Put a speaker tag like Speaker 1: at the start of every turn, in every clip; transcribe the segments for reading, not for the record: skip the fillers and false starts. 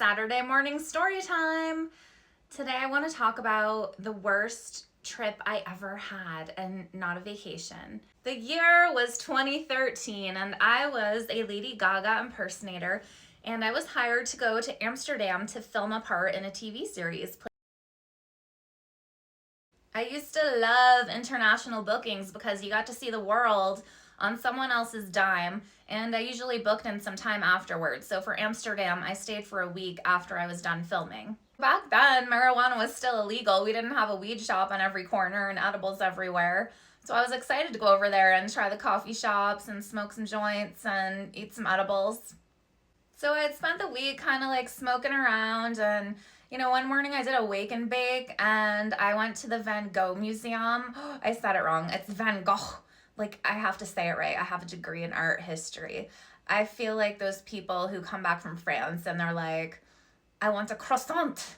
Speaker 1: Saturday morning story time. Today I want to talk about the worst trip I ever had, and not a vacation. The year was 2013 and I was a Lady Gaga impersonator, and I was hired to go to Amsterdam to film a part in a TV series. I used to love international bookings because you got to see the world on someone else's dime, and I usually booked in some time afterwards. So for Amsterdam, I stayed for a week after I was done filming. Back then, marijuana was still illegal. We didn't have a weed shop on every corner and edibles everywhere. So I was excited to go over there and try the coffee shops and smoke some joints and eat some edibles. So I had spent the week kind of like smoking around, and one morning I did a wake and bake and I went to the Van Gogh Museum. I said it wrong. It's Van Gogh. Like, I have to say it right. I have a degree in art history. I feel like those people who come back from France and they're like, I want a croissant.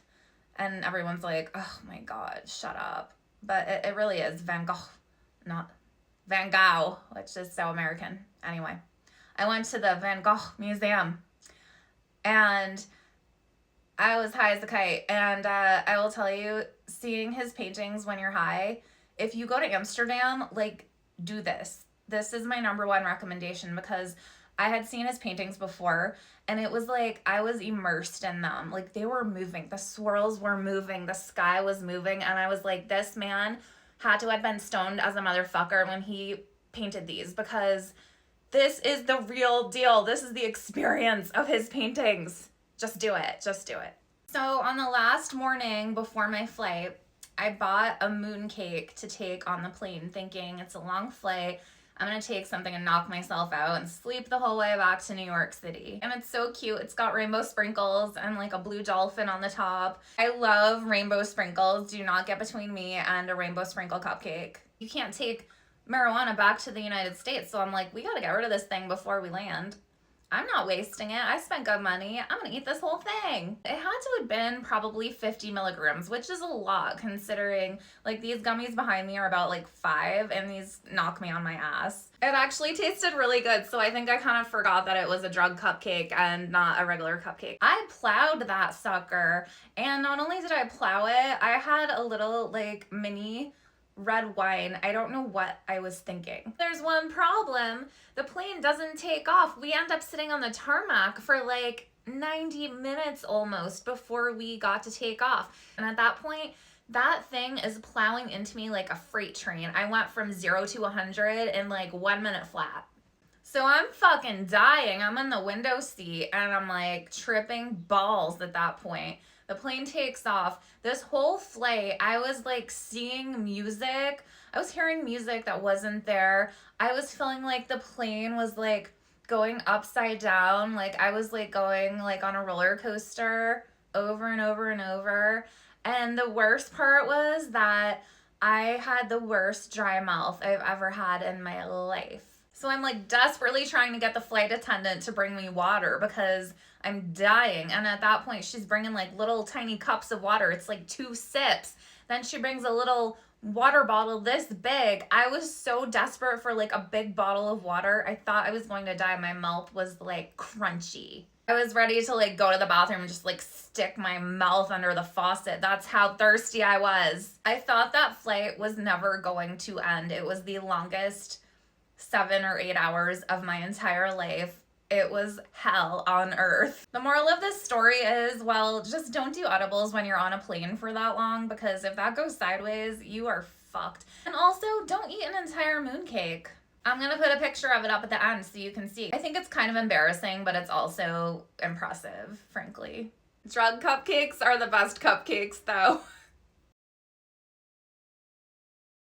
Speaker 1: And everyone's like, oh my God, shut up. But it really is Van Gogh, not Van Gogh, which is so American. Anyway, I went to the Van Gogh Museum and I was high as a kite. And I will tell you, seeing his paintings when you're high, if you go to Amsterdam, like, do this. This is my number one recommendation, because I had seen his paintings before and it was like I was immersed in them. Like, they were moving, the swirls were moving, the sky was moving, and I was like, this man had to have been stoned as a motherfucker when he painted these, because this is the real deal. This is the experience of his paintings. Just do it. Just do it. So on the last morning before my flight, I bought a moon cake to take on the plane, thinking it's a long flight. I'm going to take something and knock myself out and sleep the whole way back to New York City. And it's so cute. It's got rainbow sprinkles and like a blue dolphin on the top. I love rainbow sprinkles. Do not get between me and a rainbow sprinkle cupcake. You can't take marijuana back to the United States. So I'm like, we got to get rid of this thing before we land. I'm not wasting it. I spent good money. I'm gonna eat this whole thing. It had to have been probably 50 milligrams, which is a lot considering like these gummies behind me are about like 5 and these knock me on my ass. It actually tasted really good, so I think I kind of forgot that it was a drug cupcake and not a regular cupcake. I plowed that sucker, and not only did I plow it, I had a little like mini red wine. I don't know what I was thinking. There's one problem. The plane doesn't take off. We end up sitting on the tarmac for like 90 minutes almost before we got to take off. And at that point, that thing is plowing into me like a freight train. I went from 0 to 100 in like 1 minute flat. So I'm fucking dying. I'm in the window seat and I'm like tripping balls at that point. The plane takes off. This whole flight, I was like seeing music. I was hearing music that wasn't there. I was feeling like the plane was like going upside down. Like I was like going like on a roller coaster over and over and over. And the worst part was that I had the worst dry mouth I've ever had in my life. So I'm like desperately trying to get the flight attendant to bring me water because I'm dying. And at that point, she's bringing like little tiny cups of water. It's like 2 sips. Then she brings a little water bottle this big. I was so desperate for like a big bottle of water. I thought I was going to die. My mouth was like crunchy. I was ready to like go to the bathroom and just like stick my mouth under the faucet. That's how thirsty I was. I thought that flight was never going to end. It was the longest 7 or 8 hours of my entire life. It was hell on earth. The moral of this story is, well, just don't do edibles when you're on a plane for that long, because if that goes sideways, you are fucked. And also, don't eat an entire mooncake. I'm gonna put a picture of it up at the end so you can see. I think it's kind of embarrassing, but it's also impressive, frankly. Drug cupcakes are the best cupcakes, though.